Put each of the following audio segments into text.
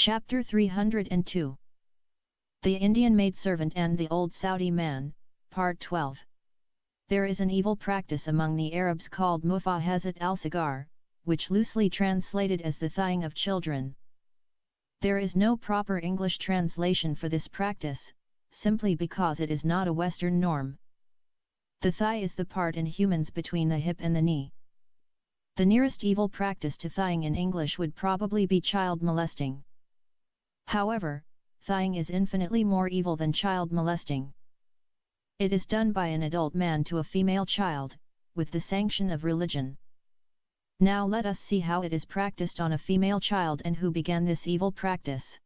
Chapter 302. The Indian Maidservant and the Old Saudi Man, Part 12. There is an evil practice among the Arabs called Mufahazat al-Sigar, which loosely translated as the thighing of children. There is no proper English translation for this practice, simply because it is not a Western norm. The thigh is the part in humans between the hip and the knee. The nearest evil practice to thighing in English would probably be child molesting. However, thighing is infinitely more evil than child molesting. It is done by an adult man to a female child, with the sanction of religion. Now let us see how it is practiced on a female child and who began this evil practice.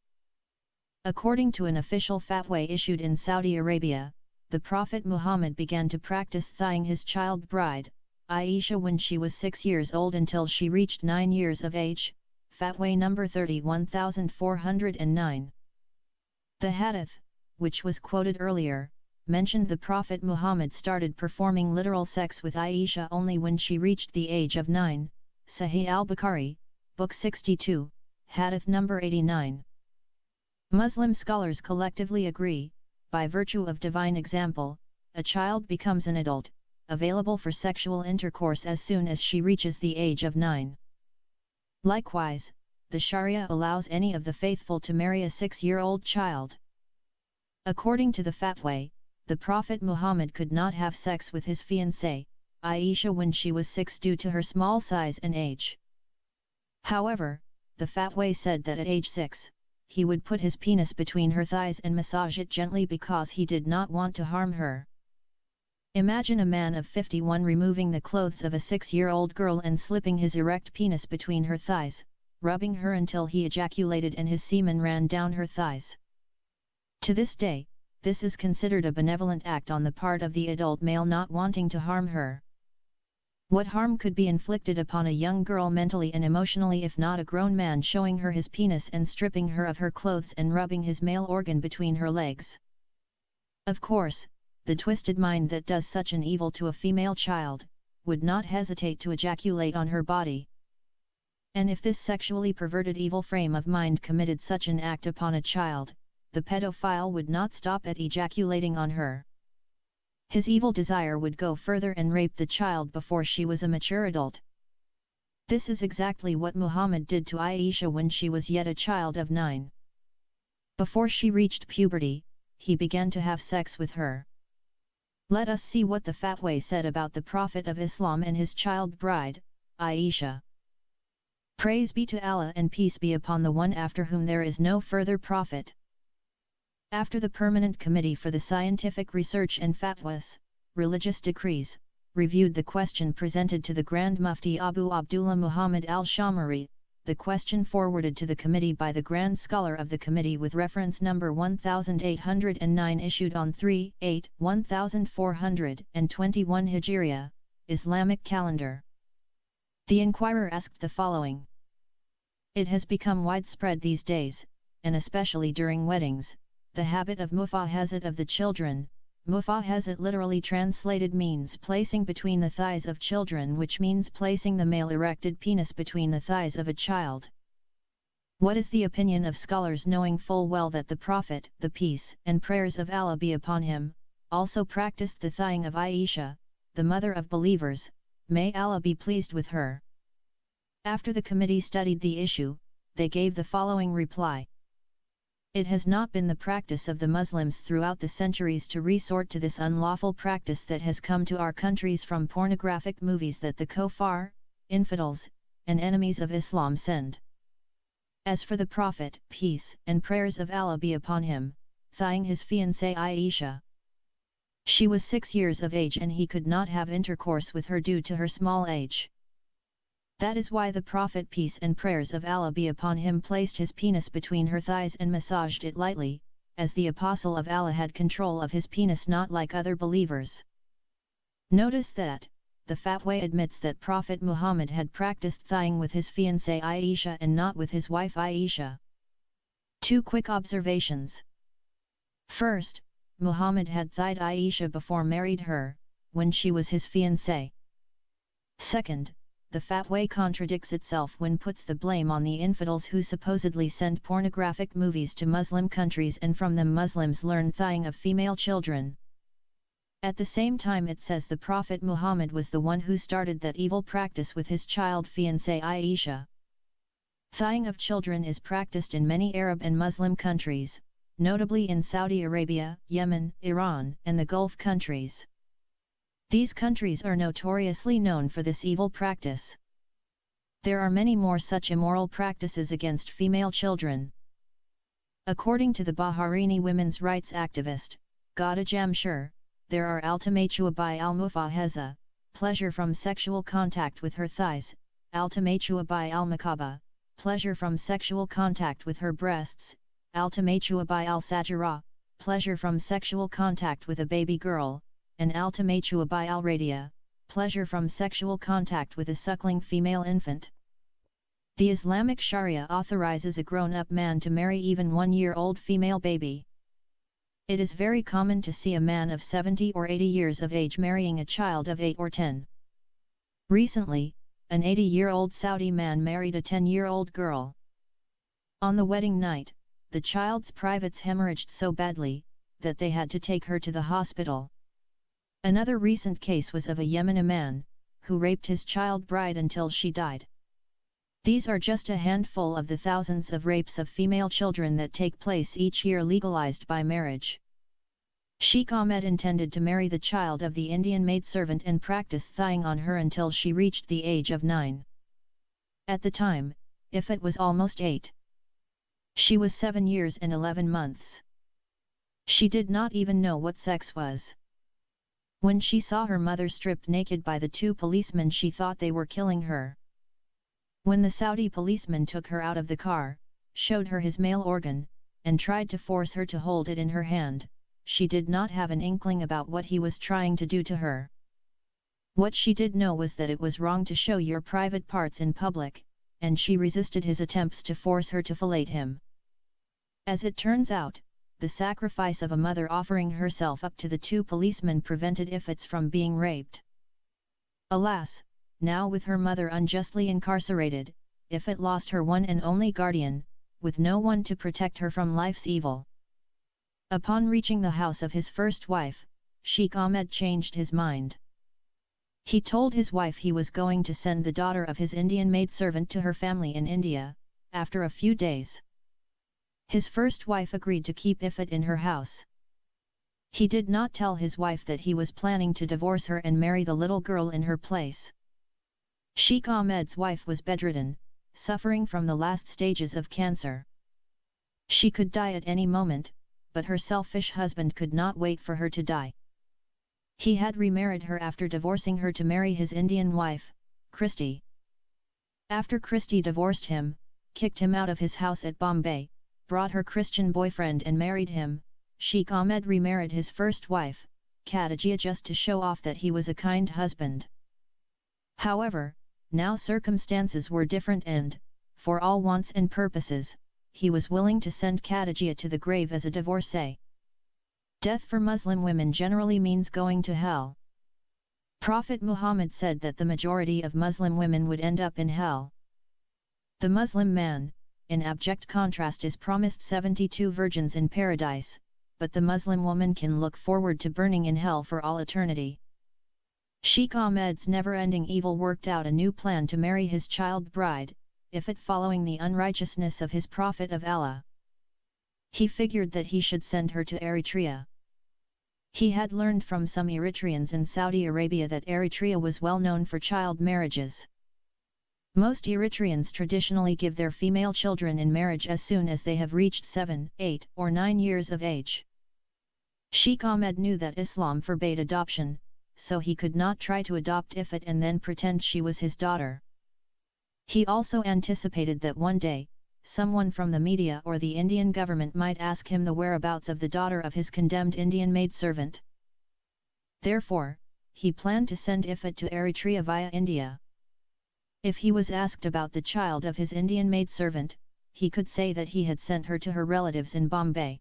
According to an official fatwa issued in Saudi Arabia, the Prophet Muhammad began to practice thighing his child bride, Aisha, when she was 6 years old until she reached 9 years of age. Fatwa number 31409. The hadith, which was quoted earlier, mentioned the Prophet Muhammad started performing literal sex with Aisha only when she reached the age of 9, Sahih al-Bukhari, Book 62, Hadith number 89. Muslim scholars collectively agree, by virtue of divine example, a child becomes an adult, available for sexual intercourse as soon as she reaches the age of 9. Likewise, the Sharia allows any of the faithful to marry a 6-year-old child. According to the fatwa, the Prophet Muhammad could not have sex with his fiancée, Aisha, when she was 6 due to her small size and age. However, the fatwa said that at age 6, he would put his penis between her thighs and massage it gently because he did not want to harm her. Imagine a man of 51 removing the clothes of a 6-year-old girl and slipping his erect penis between her thighs, rubbing her until he ejaculated and his semen ran down her thighs. To this day, this is considered a benevolent act on the part of the adult male not wanting to harm her. What harm could be inflicted upon a young girl mentally and emotionally if not a grown man showing her his penis and stripping her of her clothes and rubbing his male organ between her legs? Of course, the twisted mind that does such an evil to a female child, would not hesitate to ejaculate on her body. And if this sexually perverted evil frame of mind committed such an act upon a child, the pedophile would not stop at ejaculating on her. His evil desire would go further and rape the child before she was a mature adult. This is exactly what Muhammad did to Aisha when she was yet a child of 9. Before she reached puberty, he began to have sex with her. Let us see what the fatwa said about the Prophet of Islam and his child bride, Aisha. Praise be to Allah and peace be upon the one after whom there is no further prophet. After the Permanent Committee for the Scientific Research and Fatwas, Religious Decrees, reviewed the question presented to the Grand Mufti Abu Abdullah Muhammad al-Shamari, the question forwarded to the committee by the Grand Scholar of the Committee with reference number 1809 issued on 3/8/1421 Hijriya, Islamic calendar. The inquirer asked the following. It has become widespread these days, and especially during weddings, the habit of mufahazat of the children. Mufahazat literally translated means placing between the thighs of children, which means placing the male erected penis between the thighs of a child. What is the opinion of scholars, knowing full well that the Prophet, the peace and prayers of Allah be upon him, also practiced the thighing of Aisha, the mother of believers, may Allah be pleased with her? After the committee studied the issue, they gave the following reply. It has not been the practice of the Muslims throughout the centuries to resort to this unlawful practice that has come to our countries from pornographic movies that the kuffar, infidels, and enemies of Islam send. As for the Prophet, peace and prayers of Allah be upon him, thighing his fiancée Aisha. She was 6 years of age and he could not have intercourse with her due to her small age. That is why the Prophet, peace and prayers of Allah be upon him, placed his penis between her thighs and massaged it lightly, as the Apostle of Allah had control of his penis, not like other believers. Notice that, the fatwa admits that Prophet Muhammad had practiced thighing with his fiancée Aisha and not with his wife Aisha. 2 quick observations. First, Muhammad had thighed Aisha before married her, when she was his fiancée. Second, the fatwa contradicts itself when puts the blame on the infidels who supposedly send pornographic movies to Muslim countries and from them Muslims learn thigh-ing of female children. At the same time it says the Prophet Muhammad was the one who started that evil practice with his child fiancée Aisha. Thigh-ing of children is practiced in many Arab and Muslim countries, notably in Saudi Arabia, Yemen, Iran, and the Gulf countries. These countries are notoriously known for this evil practice. There are many more such immoral practices against female children. According to the Bahraini women's rights activist, Ghada Jamshir, there are Altamachua by al-Mufahaza, pleasure from sexual contact with her thighs, Altamachua by al-Makaba, pleasure from sexual contact with her breasts, Altamachua by al-Sajara, pleasure from sexual contact with a baby girl, and Altamachua by al-Radia, pleasure from sexual contact with a suckling female infant. The Islamic Sharia authorizes a grown-up man to marry even 1-year-old female baby. It is very common to see a man of 70 or 80 years of age marrying a child of 8 or 10. Recently, an 80-year-old Saudi man married a 10-year-old girl. On the wedding night, the child's privates hemorrhaged so badly, that they had to take her to the hospital. Another recent case was of a Yemeni man, who raped his child bride until she died. These are just a handful of the thousands of rapes of female children that take place each year legalized by marriage. Sheikh Ahmed intended to marry the child of the Indian maidservant and practice thigh-ing on her until she reached the age of 9. At the time, Ifat was almost 8. She was 7 years and 11 months. She did not even know what sex was. When she saw her mother stripped naked by the 2 policemen, she thought they were killing her. When the Saudi policeman took her out of the car, showed her his male organ, and tried to force her to hold it in her hand, she did not have an inkling about what he was trying to do to her. What she did know was that it was wrong to show your private parts in public, and she resisted his attempts to force her to fillet him. As it turns out, the sacrifice of a mother offering herself up to the 2 policemen prevented Ifats from being raped. Alas, now with her mother unjustly incarcerated, Ifat lost her one and only guardian, with no one to protect her from life's evil. Upon reaching the house of his first wife, Sheikh Ahmed changed his mind. He told his wife he was going to send the daughter of his Indian maidservant to her family in India, after a few days. His first wife agreed to keep Ifat in her house. He did not tell his wife that he was planning to divorce her and marry the little girl in her place. Sheikh Ahmed's wife was bedridden, suffering from the last stages of cancer. She could die at any moment, but her selfish husband could not wait for her to die. He had remarried her after divorcing her to marry his Indian wife, Christy. After Christy divorced him, kicked him out of his house at Bombay, brought her Christian boyfriend and married him, Sheikh Ahmed remarried his first wife, Khadija, just to show off that he was a kind husband. However, now circumstances were different and, for all wants and purposes, he was willing to send Khadija to the grave as a divorcee. Death for Muslim women generally means going to hell. Prophet Muhammad said that the majority of Muslim women would end up in hell. The Muslim man, in abject contrast, is promised 72 virgins in paradise, but the Muslim woman can look forward to burning in hell for all eternity. Sheikh Ahmed's never-ending evil worked out a new plan to marry his child bride, Ifat, following the unrighteousness of his Prophet of Allah. He figured that he should send her to Eritrea. He had learned from some Eritreans in Saudi Arabia that Eritrea was well known for child marriages. Most Eritreans traditionally give their female children in marriage as soon as they have reached 7, 8, or 9 years of age. Sheikh Ahmed knew that Islam forbade adoption, so he could not try to adopt Ifat and then pretend she was his daughter. He also anticipated that one day, someone from the media or the Indian government might ask him the whereabouts of the daughter of his condemned Indian maidservant. Therefore, he planned to send Ifat to Eritrea via India. If he was asked about the child of his Indian maidservant, he could say that he had sent her to her relatives in Bombay.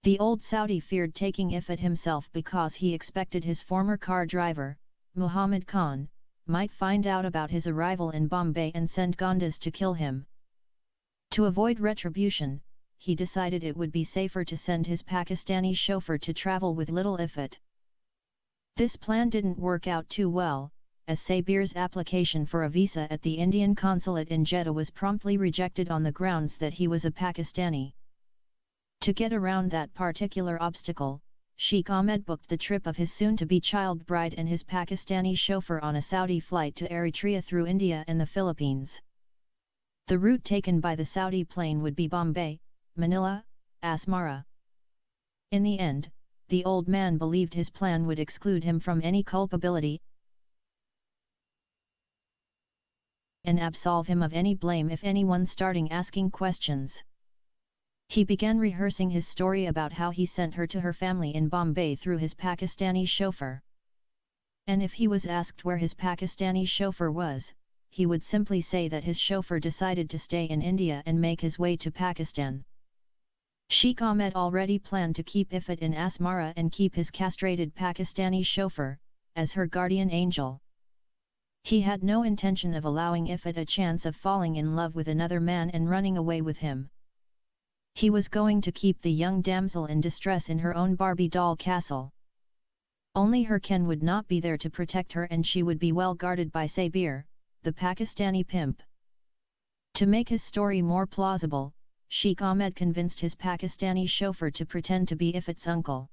The old Saudi feared taking Ifat himself because he expected his former car driver, Muhammad Khan, might find out about his arrival in Bombay and send Gondas to kill him. To avoid retribution, he decided it would be safer to send his Pakistani chauffeur to travel with little Ifat. This plan didn't work out too well, as Sabir's application for a visa at the Indian consulate in Jeddah was promptly rejected on the grounds that he was a Pakistani. To get around that particular obstacle, Sheikh Ahmed booked the trip of his soon-to-be child bride and his Pakistani chauffeur on a Saudi flight to Eritrea through India and the Philippines. The route taken by the Saudi plane would be Bombay, Manila, Asmara. In the end, the old man believed his plan would exclude him from any culpability and absolve him of any blame if anyone starting asking questions. He began rehearsing his story about how he sent her to her family in Bombay through his Pakistani chauffeur. And if he was asked where his Pakistani chauffeur was, he would simply say that his chauffeur decided to stay in India and make his way to Pakistan. Sheikh Ahmed already planned to keep Ifat in Asmara and keep his castrated Pakistani chauffeur as her guardian angel. He had no intention of allowing Ifat a chance of falling in love with another man and running away with him. He was going to keep the young damsel in distress in her own Barbie doll castle. Only her Ken would not be there to protect her, and she would be well guarded by Sabir, the Pakistani pimp. To make his story more plausible, Sheikh Ahmed convinced his Pakistani chauffeur to pretend to be Ifat's uncle.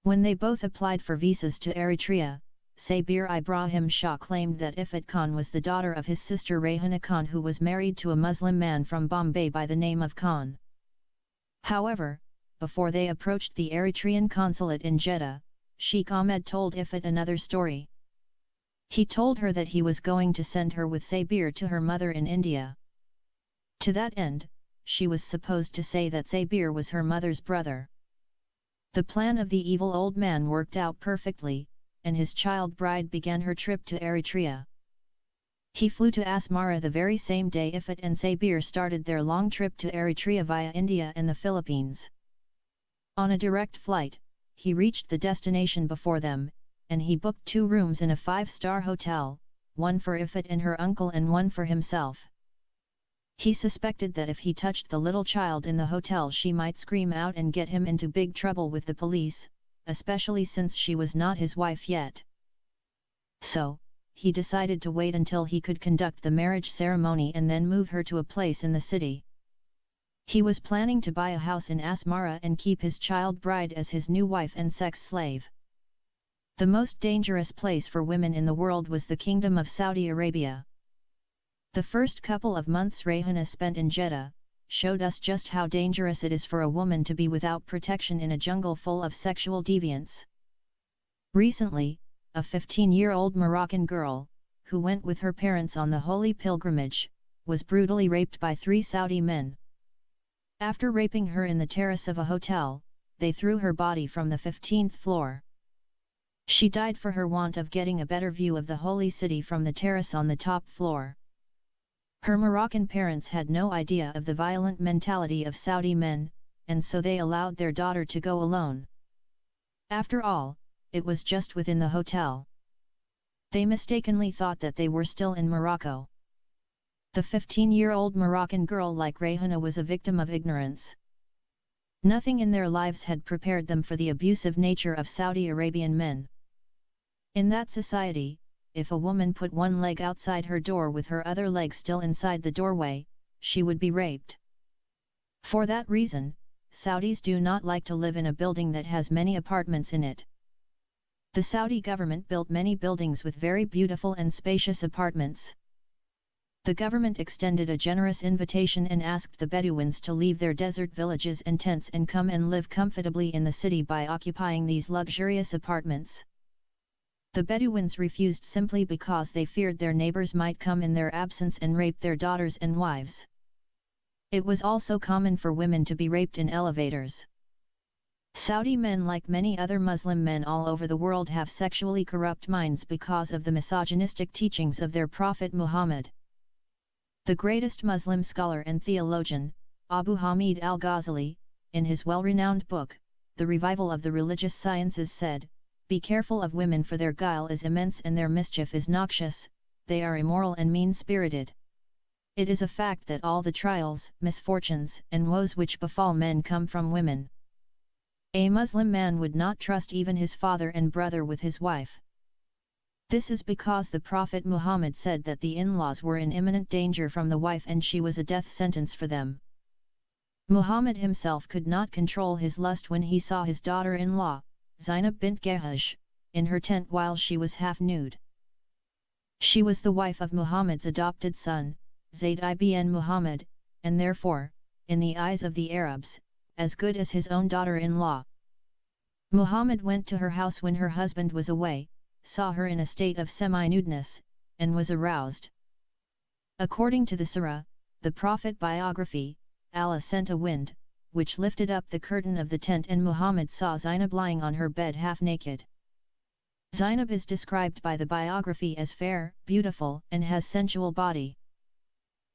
When they both applied for visas to Eritrea, Sabir Ibrahim Shah claimed that Ifat Khan was the daughter of his sister Rayhana Khan, who was married to a Muslim man from Bombay by the name of Khan. However, before they approached the Eritrean consulate in Jeddah, Sheikh Ahmed told Ifat another story. He told her that he was going to send her with Sabir to her mother in India. To that end, she was supposed to say that Sabir was her mother's brother. The plan of the evil old man worked out perfectly, and his child bride began her trip to Eritrea. He flew to Asmara the very same day Ifat and Sabir started their long trip to Eritrea via India and the Philippines. On a direct flight, he reached the destination before them, and he booked 2 rooms in a 5-star hotel, one for Ifat and her uncle and one for himself. He suspected that if he touched the little child in the hotel, she might scream out and get him into big trouble with the police, especially since she was not his wife yet. So, he decided to wait until he could conduct the marriage ceremony and then move her to a place in the city. He was planning to buy a house in Asmara and keep his child bride as his new wife and sex slave. The most dangerous place for women in the world was the Kingdom of Saudi Arabia. The first couple of months Rayhana spent in Jeddah showed us just how dangerous it is for a woman to be without protection in a jungle full of sexual deviants. Recently, a 15-year-old Moroccan girl, who went with her parents on the holy pilgrimage, was brutally raped by 3 Saudi men. After raping her in the terrace of a hotel, they threw her body from the 15th floor. She died for her want of getting a better view of the holy city from the terrace on the top floor. Her Moroccan parents had no idea of the violent mentality of Saudi men, and so they allowed their daughter to go alone. After all, it was just within the hotel. They mistakenly thought that they were still in Morocco. The 15-year-old Moroccan girl like Rayhana was a victim of ignorance. Nothing in their lives had prepared them for the abusive nature of Saudi Arabian men. In that society, if a woman put one leg outside her door with her other leg still inside the doorway, she would be raped. For that reason, Saudis do not like to live in a building that has many apartments in it. The Saudi government built many buildings with very beautiful and spacious apartments. The government extended a generous invitation and asked the Bedouins to leave their desert villages and tents and come and live comfortably in the city by occupying these luxurious apartments. The Bedouins refused simply because they feared their neighbors might come in their absence and rape their daughters and wives. It was also common for women to be raped in elevators. Saudi men, like many other Muslim men all over the world, have sexually corrupt minds because of the misogynistic teachings of their prophet Muhammad. The greatest Muslim scholar and theologian, Abu Hamid al-Ghazali, in his well-renowned book, The Revival of the Religious Sciences said, Be careful of women, for their guile is immense and their mischief is noxious, they are immoral and mean-spirited. It is a fact that all the trials, misfortunes, and woes which befall men come from women. A Muslim man would not trust even his father and brother with his wife. This is because the Prophet Muhammad said that the in-laws were in imminent danger from the wife and she was a death sentence for them. Muhammad himself could not control his lust when he saw his daughter-in-law, Zainab bint Jahash, in her tent while she was half nude. She was the wife of Muhammad's adopted son, Zayd ibn Muhammad, and therefore, in the eyes of the Arabs, as good as his own daughter-in-law. Muhammad went to her house when her husband was away, saw her in a state of semi-nudeness, and was aroused. According to the Surah, the Prophet biography, Allah sent a wind, which lifted up the curtain of the tent and Muhammad saw Zainab lying on her bed half naked. Zainab is described by the biography as fair, beautiful, and has sensual body.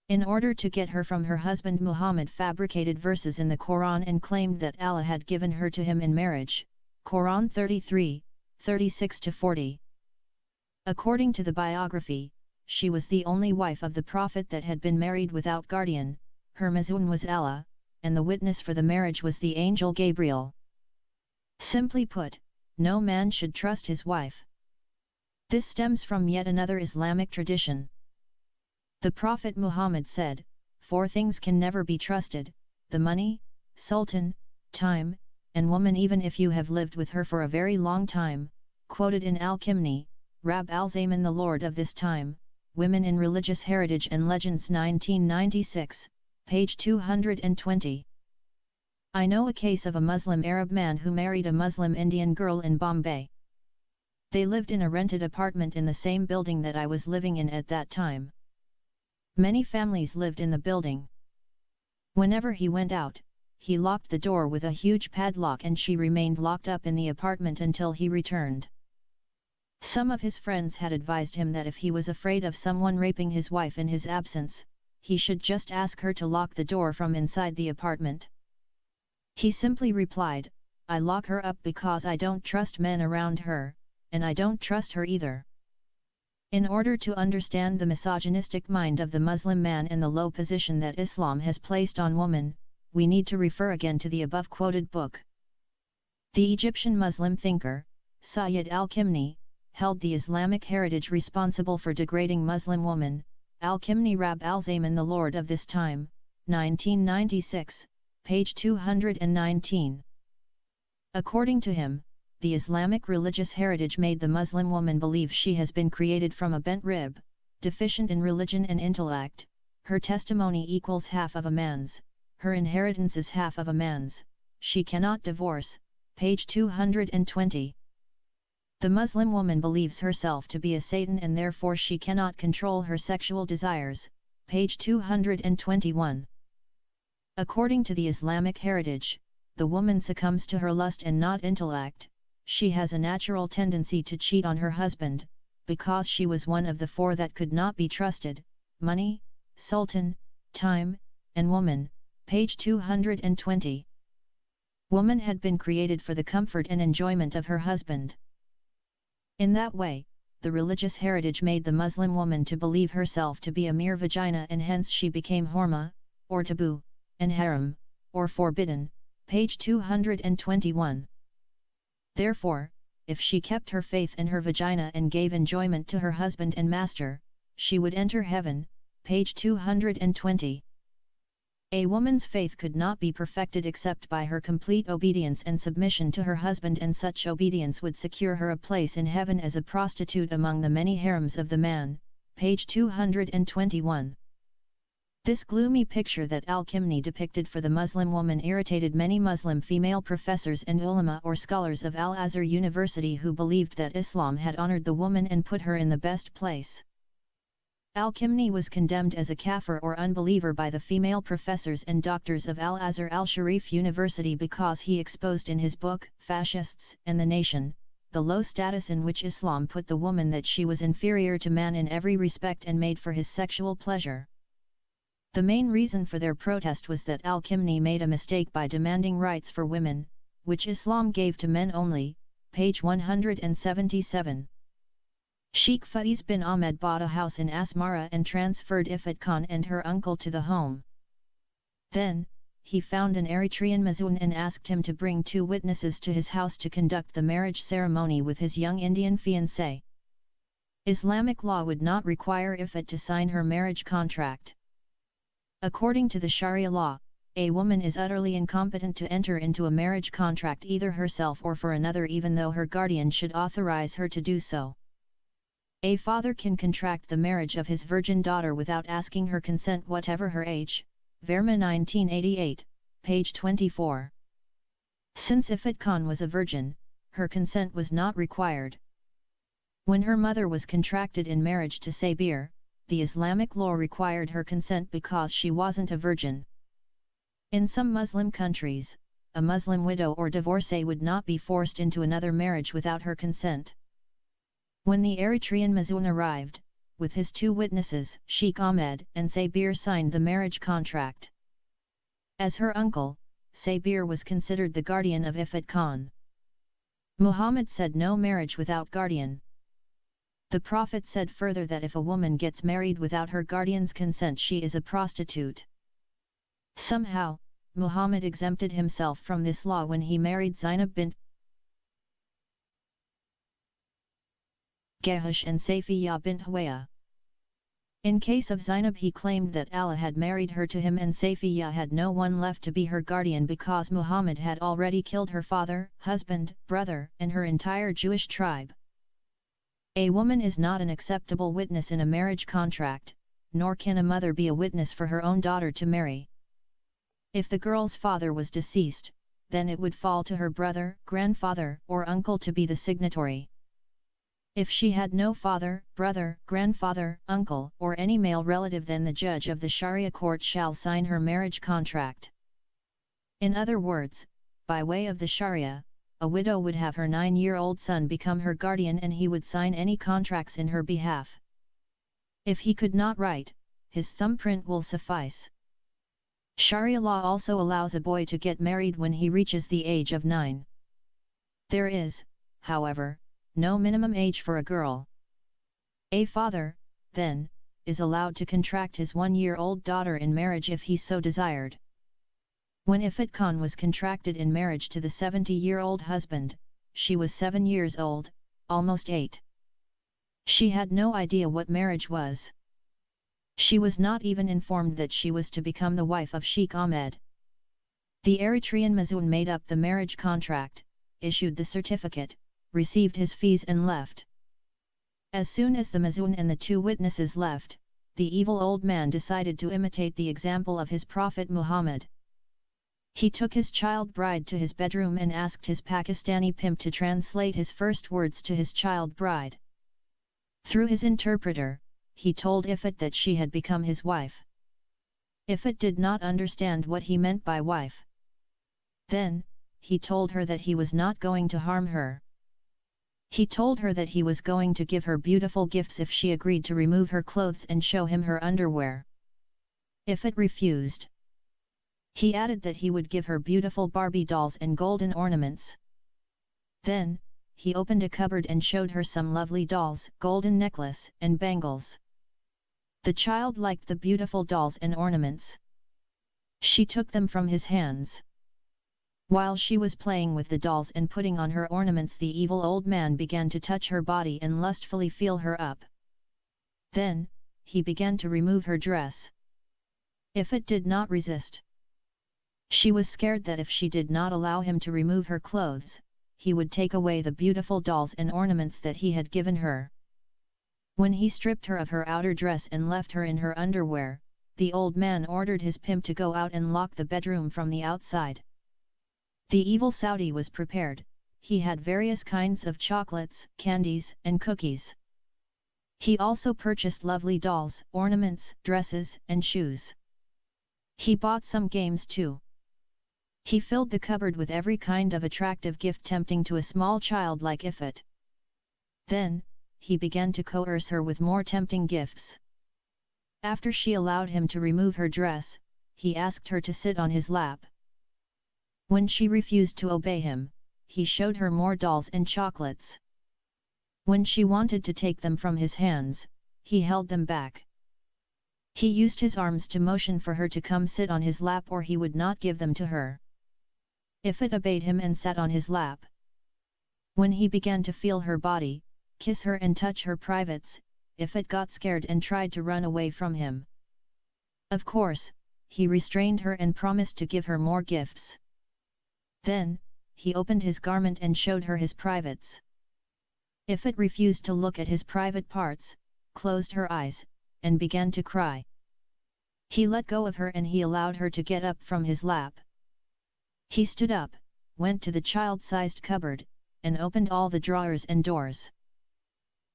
In order to get her from her husband, Muhammad fabricated verses in the Quran and claimed that Allah had given her to him in marriage. Quran 33, 36-40. According to the biography, she was the only wife of the Prophet that had been married without guardian, her mazun was Allah, and the witness for the marriage was the angel Gabriel. Simply put, no man should trust his wife. This stems from yet another Islamic tradition. The Prophet Muhammad said, 4 things can never be trusted, the money, sultan, time, and woman even if you have lived with her for a very long time, quoted in Al-Kimni, Rab al-Zaman, the Lord of this time, Women in Religious Heritage and Legends 1996, page 220. I know a case of a Muslim Arab man who married a Muslim Indian girl in Bombay. They lived in a rented apartment in the same building that I was living in at that time. Many families lived in the building. Whenever he went out, he locked the door with a huge padlock and she remained locked up in the apartment until he returned. Some of his friends had advised him that if he was afraid of someone raping his wife in his absence, he should just ask her to lock the door from inside the apartment. He simply replied, I lock her up because I don't trust men around her, and I don't trust her either. In order to understand the misogynistic mind of the Muslim man and the low position that Islam has placed on woman, we need to refer again to the above quoted book. The Egyptian Muslim thinker, Sayyid al-Kimni, held the Islamic heritage responsible for degrading Muslim woman, Al-Kimni Rab al-Zaman, the Lord of this time, 1996, page 219. According to him, the Islamic religious heritage made the Muslim woman believe she has been created from a bent rib, deficient in religion and intellect, her testimony equals half of a man's, her inheritance is half of a man's, she cannot divorce, page 220. The Muslim woman believes herself to be a Satan and therefore she cannot control her sexual desires, page 221. According to the Islamic heritage, the woman succumbs to her lust and not intellect. She has a natural tendency to cheat on her husband, because she was one of the 4 that could not be trusted, money, sultan, time, and woman, page 220. Woman had been created for the comfort and enjoyment of her husband. In that way, the religious heritage made the Muslim woman to believe herself to be a mere vagina and hence she became horma, or taboo, and haram, or forbidden, page 221. Therefore, if she kept her faith in her vagina and gave enjoyment to her husband and master, she would enter heaven, page 220. A woman's faith could not be perfected except by her complete obedience and submission to her husband, and such obedience would secure her a place in heaven as a prostitute among the many harems of the man, page 221. This gloomy picture that Al-Kimni depicted for the Muslim woman irritated many Muslim female professors and ulama or scholars of Al-Azhar University who believed that Islam had honored the woman and put her in the best place. Al-Kimni was condemned as a kafir or unbeliever by the female professors and doctors of Al-Azhar Al-Sharif University because he exposed in his book, Fascists and the Nation, the low status in which Islam put the woman, that she was inferior to man in every respect and made for his sexual pleasure. The main reason for their protest was that Al-Kimni made a mistake by demanding rights for women, which Islam gave to men only, page 177. Sheikh Faiz bin Ahmed bought a house in Asmara and transferred Ifat Khan and her uncle to the home. Then, he found an Eritrean Mazoon and asked him to bring 2 witnesses to his house to conduct the marriage ceremony with his young Indian fiancé. Islamic law would not require Ifat to sign her marriage contract. According to the Sharia law, a woman is utterly incompetent to enter into a marriage contract either herself or for another, even though her guardian should authorize her to do so. A father can contract the marriage of his virgin daughter without asking her consent whatever her age. Verma 1988, page 24. Since Ifat Khan was a virgin, her consent was not required. When her mother was contracted in marriage to Sabir, the Islamic law required her consent because she wasn't a virgin. In some Muslim countries, a Muslim widow or divorcee would not be forced into another marriage without her consent. When the Eritrean Mazoon arrived, with his 2 witnesses, Sheikh Ahmed and Sabir signed the marriage contract. As her uncle, Sabir was considered the guardian of Ifat Khan. Muhammad said no marriage without guardian. The Prophet said further that if a woman gets married without her guardian's consent, she is a prostitute. Somehow, Muhammad exempted himself from this law when he married Zainab bint Gahash and Safiya bint Huwaya. In case of Zainab, he claimed that Allah had married her to him and Safiya had no one left to be her guardian because Muhammad had already killed her father, husband, brother, and her entire Jewish tribe. A woman is not an acceptable witness in a marriage contract, nor can a mother be a witness for her own daughter to marry. If the girl's father was deceased, then it would fall to her brother, grandfather, or uncle to be the signatory. If she had no father, brother, grandfather, uncle, or any male relative, then the judge of the Sharia court shall sign her marriage contract. In other words, by way of the Sharia, a widow would have her 9-year-old son become her guardian and he would sign any contracts in her behalf. If he could not write, his thumbprint will suffice. Sharia law also allows a boy to get married when he reaches the age of 9. There is, however, no minimum age for a girl. A father, then, is allowed to contract his 1-year-old daughter in marriage if he so desired. When Ifat Khan was contracted in marriage to the 70-year-old husband, she was 7 years old, almost 8. She had no idea what marriage was. She was not even informed that she was to become the wife of Sheikh Ahmed. The Eritrean Mazoon made up the marriage contract, issued the certificate, received his fees and left. As soon as the Mazoon and the 2 witnesses left, the evil old man decided to imitate the example of his prophet Muhammad. He took his child bride to his bedroom and asked his Pakistani pimp to translate his first words to his child bride. Through his interpreter, he told Ifat that she had become his wife. Ifat did not understand what he meant by wife. Then, he told her that he was not going to harm her. He told her that he was going to give her beautiful gifts if she agreed to remove her clothes and show him her underwear. Ifat refused. He added that he would give her beautiful Barbie dolls and golden ornaments. Then, he opened a cupboard and showed her some lovely dolls, golden necklace, and bangles. The child liked the beautiful dolls and ornaments. She took them from his hands. While she was playing with the dolls and putting on her ornaments, the evil old man began to touch her body and lustfully feel her up. Then, he began to remove her dress. Ifat did not resist. She was scared that if she did not allow him to remove her clothes, he would take away the beautiful dolls and ornaments that he had given her. When he stripped her of her outer dress and left her in her underwear, the old man ordered his pimp to go out and lock the bedroom from the outside. The evil Saudi was prepared. He had various kinds of chocolates, candies, and cookies. He also purchased lovely dolls, ornaments, dresses, and shoes. He bought some games too. He filled the cupboard with every kind of attractive gift tempting to a small child like Ifat. Then, he began to coerce her with more tempting gifts. After she allowed him to remove her dress, he asked her to sit on his lap. When she refused to obey him, he showed her more dolls and chocolates. When she wanted to take them from his hands, he held them back. He used his arms to motion for her to come sit on his lap, or he would not give them to her. Ifit obeyed him and sat on his lap. When he began to feel her body, kiss her and touch her privates, Ifit got scared and tried to run away from him. Of course, he restrained her and promised to give her more gifts. Then, he opened his garment and showed her his privates. Ifit refused to look at his private parts, closed her eyes, and began to cry. He let go of her and he allowed her to get up from his lap. He stood up, went to the child-sized cupboard, and opened all the drawers and doors.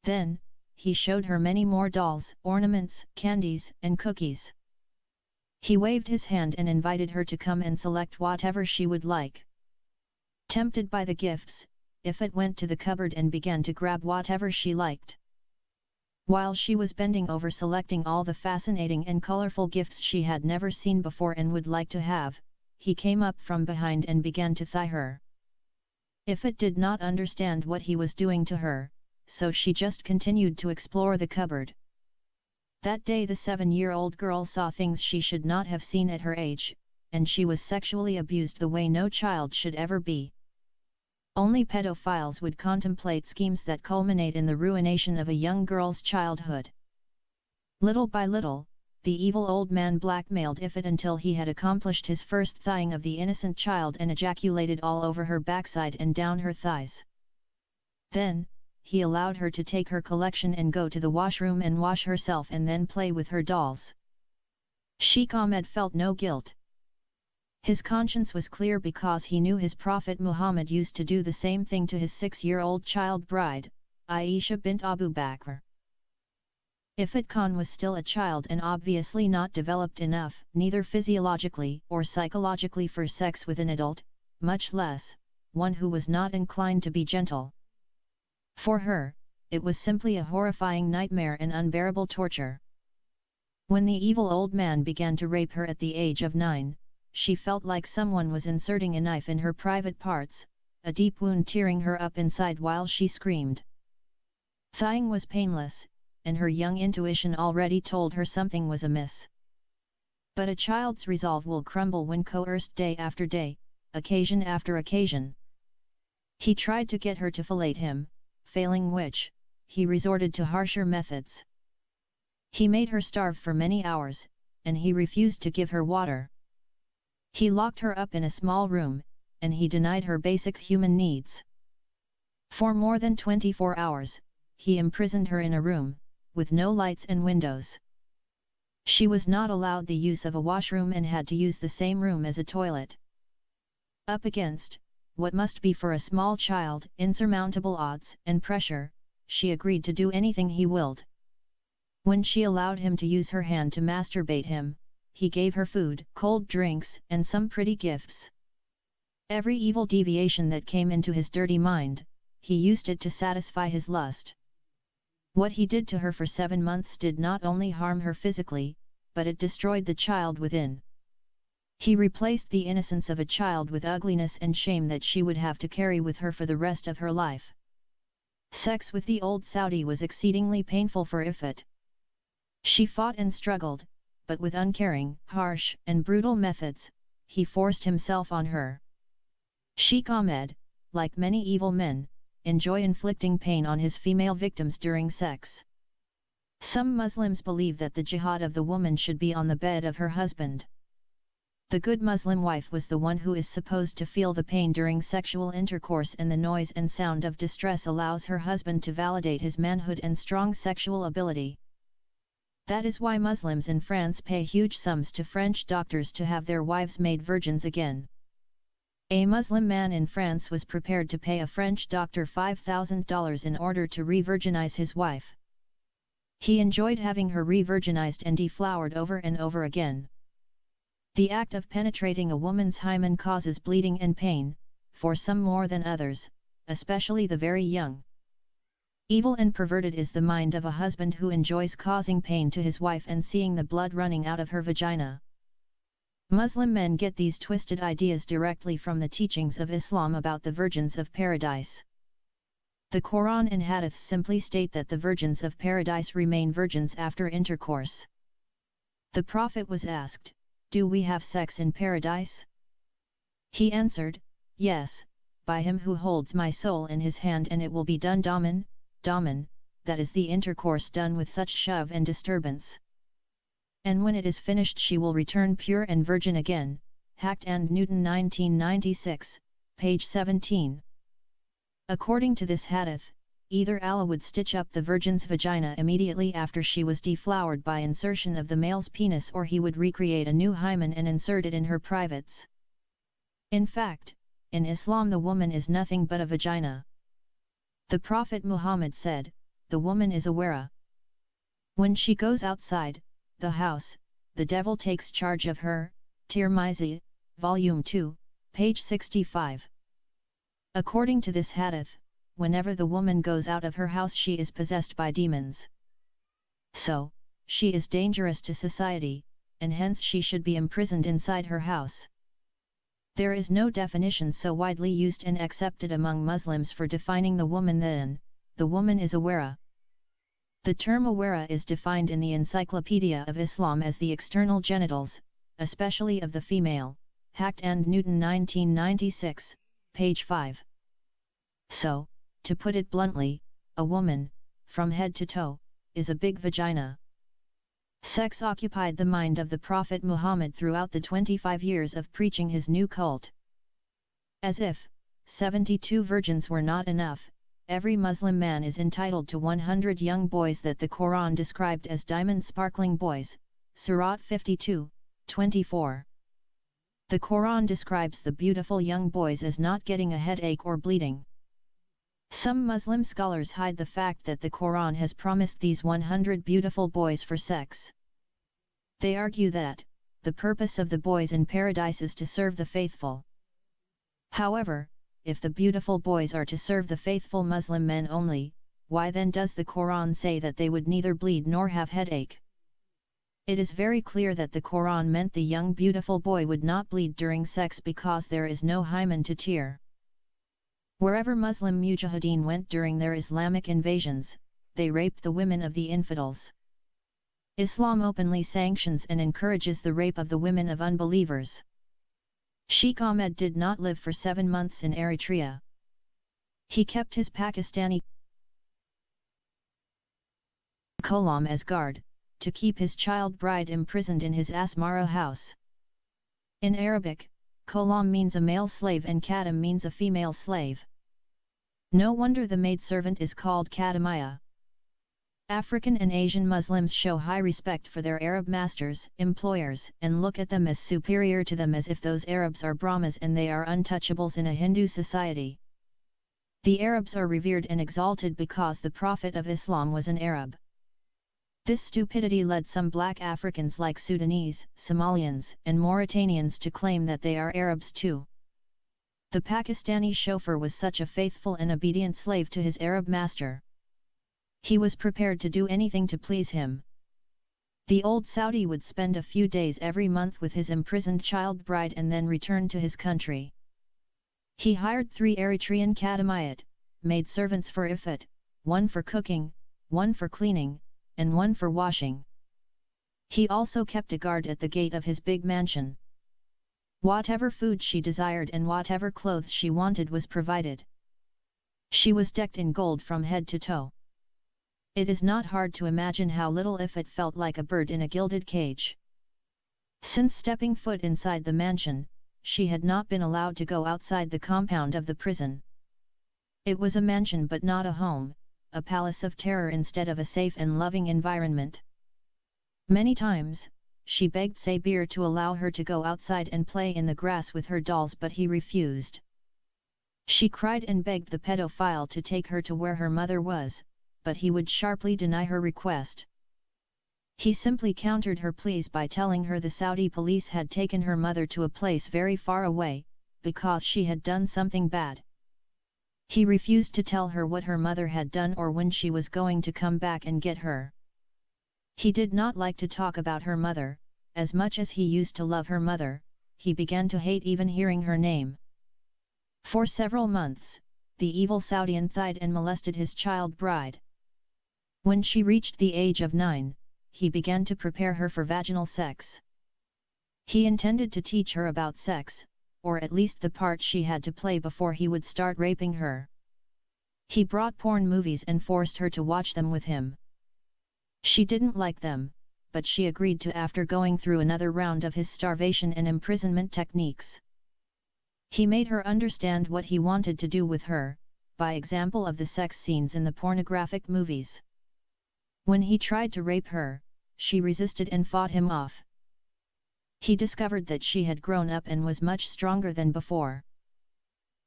Then, he showed her many more dolls, ornaments, candies, and cookies. He waved his hand and invited her to come and select whatever she would like. Tempted by the gifts, Ifit went to the cupboard and began to grab whatever she liked. While she was bending over selecting all the fascinating and colorful gifts she had never seen before and would like to have, he came up from behind and began to thigh her. Ifit did not understand what he was doing to her, so she just continued to explore the cupboard. That day the 7-year-old girl saw things she should not have seen at her age, and she was sexually abused the way no child should ever be. Only pedophiles would contemplate schemes that culminate in the ruination of a young girl's childhood. Little by little, the evil old man blackmailed Ifit until he had accomplished his first thighing of the innocent child and ejaculated all over her backside and down her thighs. Then, he allowed her to take her collection and go to the washroom and wash herself and then play with her dolls. Sheikh Ahmed felt no guilt. His conscience was clear because he knew his Prophet Muhammad used to do the same thing to his 6-year-old child bride, Aisha bint Abu Bakr. Ifit Khan was still a child and obviously not developed enough, neither physiologically or psychologically, for sex with an adult, much less, one who was not inclined to be gentle. For her, it was simply a horrifying nightmare and unbearable torture. When the evil old man began to rape her at the age of 9, she felt like someone was inserting a knife in her private parts, a deep wound tearing her up inside while she screamed. Thighing was painless, and her young intuition already told her something was amiss. But a child's resolve will crumble when coerced day after day, occasion after occasion. He tried to get her to fillet him, failing which, he resorted to harsher methods. He made her starve for many hours, and he refused to give her water. He locked her up in a small room, and he denied her basic human needs. For more than 24 hours, he imprisoned her in a room, with no lights and windows. She was not allowed the use of a washroom and had to use the same room as a toilet. Up against, what must be for a small child, insurmountable odds and pressure, she agreed to do anything he willed. When she allowed him to use her hand to masturbate him, he gave her food, cold drinks, and some pretty gifts. Every evil deviation that came into his dirty mind, he used it to satisfy his lust. What he did to her for 7 months did not only harm her physically, but it destroyed the child within. He replaced the innocence of a child with ugliness and shame that she would have to carry with her for the rest of her life. Sex with the old Saudi was exceedingly painful for Ifit. She fought and struggled, but with uncaring, harsh, and brutal methods, he forced himself on her. Sheikh Ahmed, like many evil men, enjoy inflicting pain on his female victims during sex. Some Muslims believe that the jihad of the woman should be on the bed of her husband. The good Muslim wife was the one who is supposed to feel the pain during sexual intercourse, and the noise and sound of distress allows her husband to validate his manhood and strong sexual ability. That is why Muslims in France pay huge sums to French doctors to have their wives made virgins again. A Muslim man in France was prepared to pay a French doctor $5,000 in order to re-virginize his wife. He enjoyed having her re-virginized and deflowered over and over again. The act of penetrating a woman's hymen causes bleeding and pain, for some more than others, especially the very young. Evil and perverted is the mind of a husband who enjoys causing pain to his wife and seeing the blood running out of her vagina. Muslim men get these twisted ideas directly from the teachings of Islam about the virgins of paradise. The Quran and Hadiths simply state that the virgins of paradise remain virgins after intercourse. The Prophet was asked, "Do we have sex in paradise?" He answered, "Yes, by him who holds my soul in his hand, and it will be done daman, that is the intercourse done with such shove and disturbance. And when it is finished she will return pure and virgin again." Hackett and Newton 1996, page 17. According to this hadith, either Allah would stitch up the virgin's vagina immediately after she was deflowered by insertion of the male's penis, or he would recreate a new hymen and insert it in her privates. In fact, in Islam the woman is nothing but a vagina. The Prophet Muhammad said, "The woman is a wara. When she goes outside the house, the devil takes charge of her." Tirmizi, Volume 2, page 65. According to this hadith, whenever the woman goes out of her house she is possessed by demons. So, she is dangerous to society, and hence she should be imprisoned inside her house. There is no definition so widely used and accepted among Muslims for defining the woman than, "The woman is a wara." The term awara is defined in the Encyclopedia of Islam as the external genitals, especially of the female. Hackett and Newton 1996, page 5. So, to put it bluntly, a woman, from head to toe, is a big vagina. Sex occupied the mind of the Prophet Muhammad throughout the 25 years of preaching his new cult. As if 72 virgins were not enough, every Muslim man is entitled to 100 young boys that the Quran described as diamond sparkling boys, Surat 52, 24. The Quran describes the beautiful young boys as not getting a headache or bleeding. Some Muslim scholars hide the fact that the Quran has promised these 100 beautiful boys for sex. They argue that the purpose of the boys in paradise is to serve the faithful. However, if the beautiful boys are to serve the faithful Muslim men only, why then does the Quran say that they would neither bleed nor have headache? It is very clear that the Quran meant the young beautiful boy would not bleed during sex because there is no hymen to tear. Wherever Muslim mujahideen went during their Islamic invasions, they raped the women of the infidels. Islam openly sanctions and encourages the rape of the women of unbelievers. Sheikh Ahmed did not live for 7 months in Eritrea. He kept his Pakistani ghulam as guard, to keep his child bride imprisoned in his Asmara house. In Arabic, ghulam means a male slave and khadim means a female slave. No wonder the maidservant is called khadimiyah. African and Asian Muslims show high respect for their Arab masters, employers, and look at them as superior to them as if those Arabs are Brahmas and they are untouchables in a Hindu society. The Arabs are revered and exalted because the Prophet of Islam was an Arab. This stupidity led some black Africans like Sudanese, Somalians, and Mauritanians to claim that they are Arabs too. The Pakistani chauffeur was such a faithful and obedient slave to his Arab master. He was prepared to do anything to please him. The old Saudi would spend a few days every month with his imprisoned child bride and then return to his country. He hired 3 Eritrean khadimiyat, maidservants for ifat, 1 for cooking, 1 for cleaning, and 1 for washing. He also kept a guard at the gate of his big mansion. Whatever food she desired and whatever clothes she wanted was provided. She was decked in gold from head to toe. It is not hard to imagine how little Ifat felt like a bird in a gilded cage. Since stepping foot inside the mansion, she had not been allowed to go outside the compound of the prison. It was a mansion but not a home, a palace of terror instead of a safe and loving environment. Many times, she begged Sabir to allow her to go outside and play in the grass with her dolls, but he refused. She cried and begged the pedophile to take her to where her mother was, but he would sharply deny her request. He simply countered her pleas by telling her the Saudi police had taken her mother to a place very far away, because she had done something bad. He refused to tell her what her mother had done or when she was going to come back and get her. He did not like to talk about her mother, as much as he used to love her mother, he began to hate even hearing her name. For several months, the evil Saudian thied and molested his child bride. When she reached the age of 9, he began to prepare her for vaginal sex. He intended to teach her about sex, or at least the part she had to play before he would start raping her. He brought porn movies and forced her to watch them with him. She didn't like them, but she agreed to after going through another round of his starvation and imprisonment techniques. He made her understand what he wanted to do with her, by example of the sex scenes in the pornographic movies. When he tried to rape her, she resisted and fought him off. He discovered that she had grown up and was much stronger than before.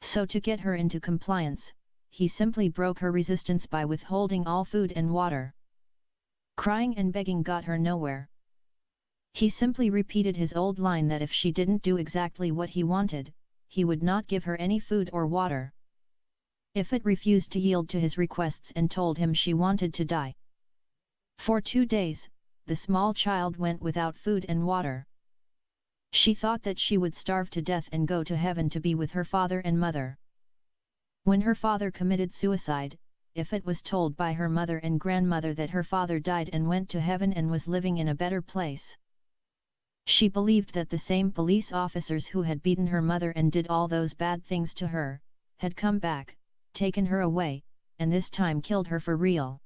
So to get her into compliance, he simply broke her resistance by withholding all food and water. Crying and begging got her nowhere. He simply repeated his old line that if she didn't do exactly what he wanted, he would not give her any food or water. If it refused to yield to his requests and told him she wanted to die. For 2 days, the small child went without food and water. She thought that she would starve to death and go to heaven to be with her father and mother. When her father committed suicide, if it was told by her mother and grandmother that her father died and went to heaven and was living in a better place. She believed that the same police officers who had beaten her mother and did all those bad things to her, had come back, taken her away, and this time killed her for real.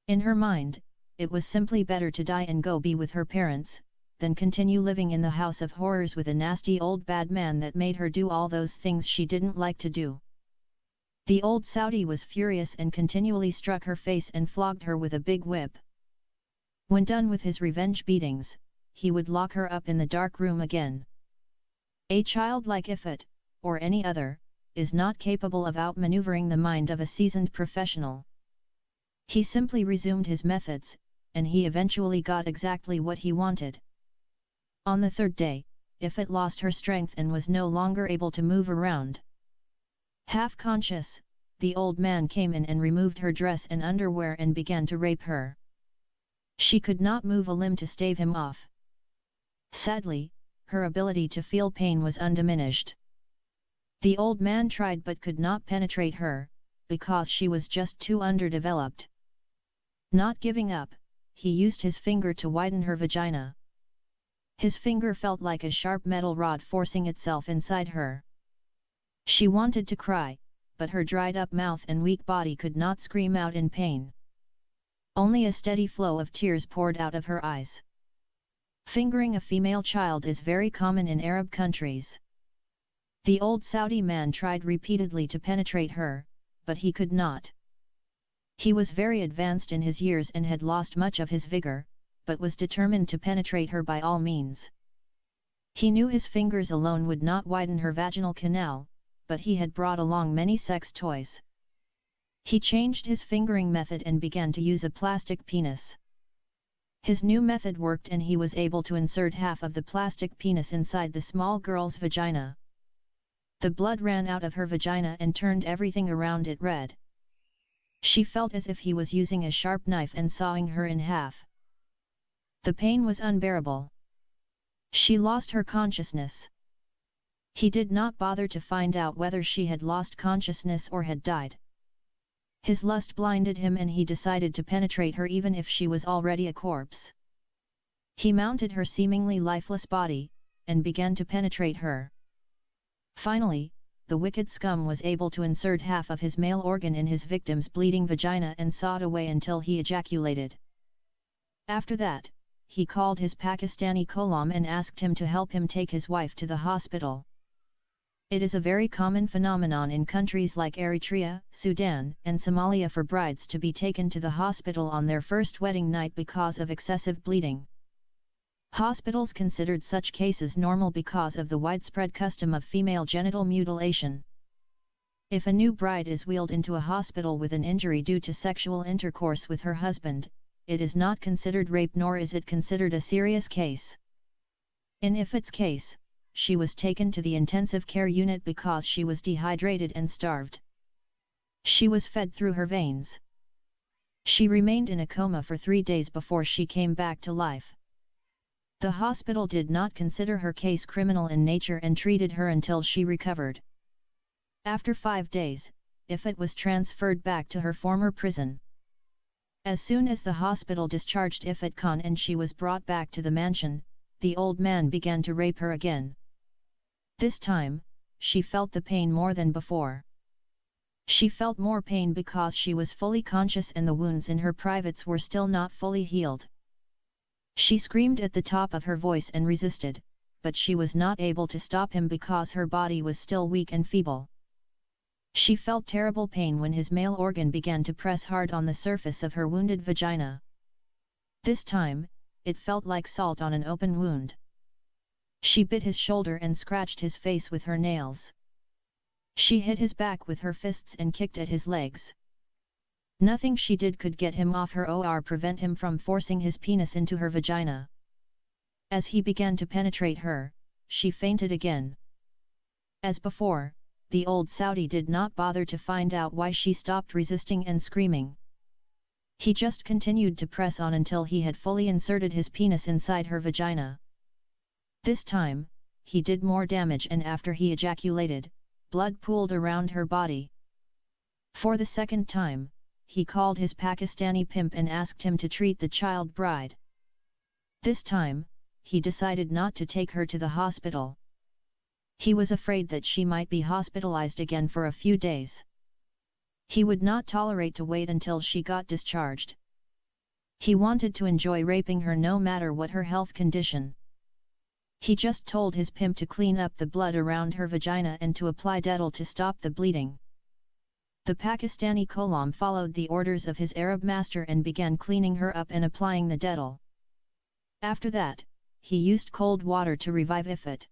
In her mind, it was simply better to die and go be with her parents, than continue living in the house of horrors with a nasty old bad man that made her do all those things she didn't like to do. The old Saudi was furious and continually struck her face and flogged her with a big whip. When done with his revenge beatings, he would lock her up in the dark room again. A child like Ifat, or any other, is not capable of outmaneuvering the mind of a seasoned professional. He simply resumed his methods, and he eventually got exactly what he wanted. On the 3rd day, Ifat lost her strength and was no longer able to move around. Half conscious, the old man came in and removed her dress and underwear and began to rape her. She could not move a limb to stave him off. Sadly, her ability to feel pain was undiminished. The old man tried but could not penetrate her, because she was just too underdeveloped. Not giving up, he used his finger to widen her vagina. His finger felt like a sharp metal rod forcing itself inside her. She wanted to cry, but her dried-up mouth and weak body could not scream out in pain. Only a steady flow of tears poured out of her eyes. Fingering a female child is very common in Arab countries. The old Saudi man tried repeatedly to penetrate her, but he could not. He was very advanced in his years and had lost much of his vigor, but was determined to penetrate her by all means. He knew his fingers alone would not widen her vaginal canal, but he had brought along many sex toys. He changed his fingering method and began to use a plastic penis. His new method worked and he was able to insert half of the plastic penis inside the small girl's vagina. The blood ran out of her vagina and turned everything around it red. She felt as if he was using a sharp knife and sawing her in half. The pain was unbearable. She lost her consciousness. He did not bother to find out whether she had lost consciousness or had died. His lust blinded him and he decided to penetrate her even if she was already a corpse. He mounted her seemingly lifeless body, and began to penetrate her. Finally, the wicked scum was able to insert half of his male organ in his victim's bleeding vagina and saw it away until he ejaculated. After that, he called his Pakistani ghulam and asked him to help him take his wife to the hospital. It is a very common phenomenon in countries like Eritrea, Sudan, and Somalia for brides to be taken to the hospital on their first wedding night because of excessive bleeding. Hospitals considered such cases normal because of the widespread custom of female genital mutilation. If a new bride is wheeled into a hospital with an injury due to sexual intercourse with her husband, it is not considered rape nor is it considered a serious case. In Ifat's case, she was taken to the intensive care unit because she was dehydrated and starved. She was fed through her veins. She remained in a coma for 3 days before she came back to life. The hospital did not consider her case criminal in nature and treated her until she recovered. After 5 days, Ifat was transferred back to her former prison. As soon as the hospital discharged Ifat Khan and she was brought back to the mansion, the old man began to rape her again. This time, she felt the pain more than before. She felt more pain because she was fully conscious and the wounds in her privates were still not fully healed. She screamed at the top of her voice and resisted, but she was not able to stop him because her body was still weak and feeble. She felt terrible pain when his male organ began to press hard on the surface of her wounded vagina. This time, it felt like salt on an open wound. She bit his shoulder and scratched his face with her nails. She hit his back with her fists and kicked at his legs. Nothing she did could get him off her or prevent him from forcing his penis into her vagina. As he began to penetrate her, she fainted again. As before, the old Saudi did not bother to find out why she stopped resisting and screaming. He just continued to press on until he had fully inserted his penis inside her vagina. This time, he did more damage and after he ejaculated, blood pooled around her body. For the second time, he called his Pakistani pimp and asked him to treat the child bride. This time, he decided not to take her to the hospital. He was afraid that she might be hospitalized again for a few days. He would not tolerate to wait until she got discharged. He wanted to enjoy raping her no matter what her health condition. He just told his pimp to clean up the blood around her vagina and to apply Dettol to stop the bleeding. The Pakistani Ghulam followed the orders of his Arab master and began cleaning her up and applying the Dettol. After that, he used cold water to revive Ifat.